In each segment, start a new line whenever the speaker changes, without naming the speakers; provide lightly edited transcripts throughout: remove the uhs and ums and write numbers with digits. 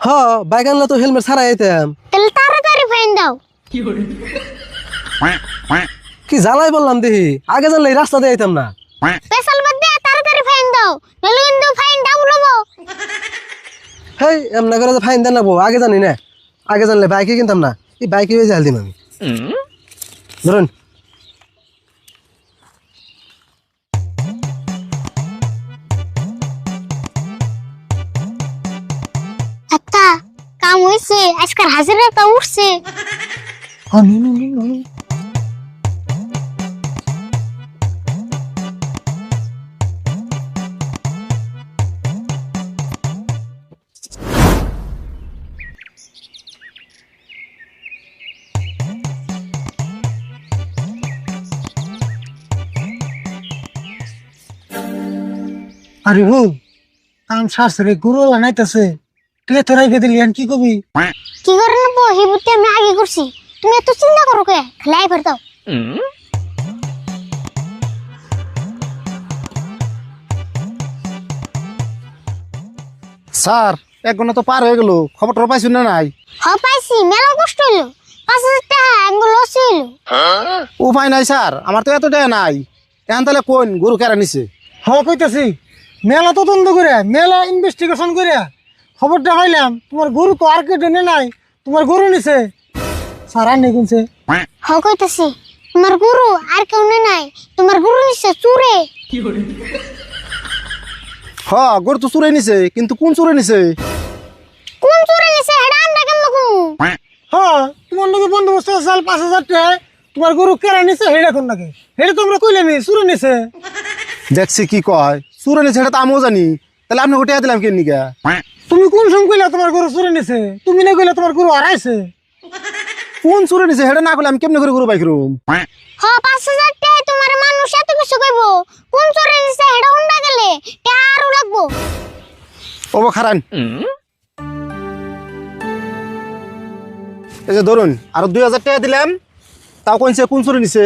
হ্যাঁ বাইক আনলে তো হেলমেট ছাড়াই আইতাম।
তাহলে তাড়াতাড়ি ফাইন দাও।
কি জ্বালাই বললাম দেখি, আগে জানলে এই রাস্তা দিয়ে আইতাম না।
স্পেশাল বাদ দিয়ে তাড়াতাড়ি ফাইন দাও, নাহলে কিন্তু ফাইন ডাবল হবো।
হেই এমনা করে ফাইন দেন না বউ, আগে জানি না। আগে জানলে বাইকে কিনতাম না, এই বাইকে হয়ে জাল দিম আমি। ধরুন
আত্তা কাম হইছে, আজকাল হাজিরা তো উঠছে।
আরে হো কাম শাস্ত্রে গুরু লানাইতেছে, তুই তো রাইখে দিলি আর কি কবি?
কি করে নেবো হি বুদ্ধি আমি আগে করছি, তুমি এত চিন্তা করো কে? খেলাই ফের দাও।
স্যার 1 ঘন্টা তো পার হয়ে গেল, খবরটা পাইছুন না নাই?
পাইছি, মেলা কষ্ট হইলো, 5,000 টাকা আঙ্গুল লস হইলো।
উপায় নাই স্যার, আমার তো এত টাকা নাই। এখন তাহলে কোন গরু কেরা নিছে?
কইতাছি মেলা তদন্ত করে, মেলা ইনভেস্টিগেশন করে খবরটা পাইলাম তোমার গরু তো আর কেটে নাই, তোমার গরু নিছে। স্যার আর নেই কিনছে।
কইতাছি তোমার গুরু আর কেউ নাই, তোমার গুরু নিছে চুরে।
গরু তো চুরে নিছে, কিন্তু কোন চুরে নিছে?
কোন চুরে নিছে এটা আমরা কেমন কমু?
তোমার নাকি বন্দোবস্ত চাল 5,000 টাকা, তোমার গরু কেরা নিছে হেডা কোন নাকি? হেডা তোমরা কইলেনি চুরে নিছে।
দেখছি কি কয় চুরে নিছে, এটা তো আমিও জানি। তাহলে আপনি টাকা দিলাম কেন নিকা?
তুমি কোন সময় কইলা তোমার গরু চুরে নিছে? তুমি না কইলা তোমার গরু হারাইছে?
কোন চুরে নিছে সেটা না করলে আমি কেমনে করে গরু বাইকরুম?
5,000 টাকা তোমার মানুষ এত কিছু কইব, কোন চুরে নিছে এটা হুন্ডা গেলে টাকা আরো লাগবো।
ওবো খারান, এই যে ধরুন আরো 2,000 টাকা দিলাম, তাও কইছে কোন চুরে নিছে?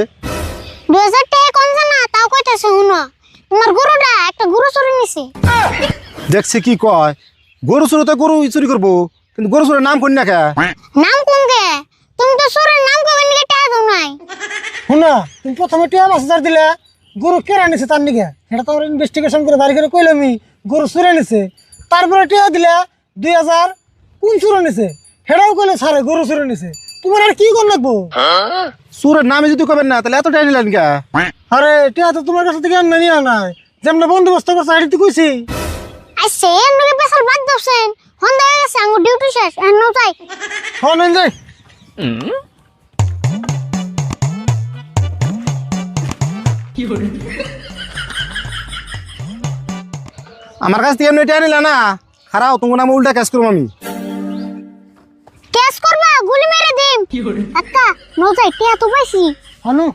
2,000 টাকা কোন জানা তাও কইতাছে শুনো, তোমার গরুটা একটা গরু চুরে নিছে।
দেখছি কি কয় গরু চুরি তো গরু চুরি করবো, কিন্তু গরু চুরের নাম কোন না কে?
নাম কোন গে? তুমি তো চোরের নাম কবে নিকে টাকা দাও নাই?
শুনো তুমি প্রথমে টিয়া 5,000 দিলে, গরু কেরা নিছে তার নিকে এটা তোমার ইনভেস্টিগেশন করে বাড়ি করে কইলামি গরু চুরে নিছে। তারপরে টিয়া দিলে 2,000 কোন চুরে নিছে হেটাও কইলে সারে গরু চুরে নিছে। তোমার আর কি কোন লাগবো?
চুরের নামে যদি কবেন না তাহলে এত টাকা নিলেন কে?
আরে টিয়া তো তোমার কাছে থেকে আনা নিয়ে নাই, যেমন বন্দোবস্ত করছে আইডি কইছি।
আইছে এর নগে পেছাল বাদ দছেন, হন্দা হয়ে গেছে আঙ্গুর ডিউটি শেষ এন্ন যাই।
নেন যাই।
আমার কাছ থেকে এমনি টাকা নিলা না, খারাও তোমার নামে উল্টা কেস করবো আমি।
কেস করবা গুলি মেরে দিম। আক্কা নো যাই টিয়া তো পাইছি।
হনু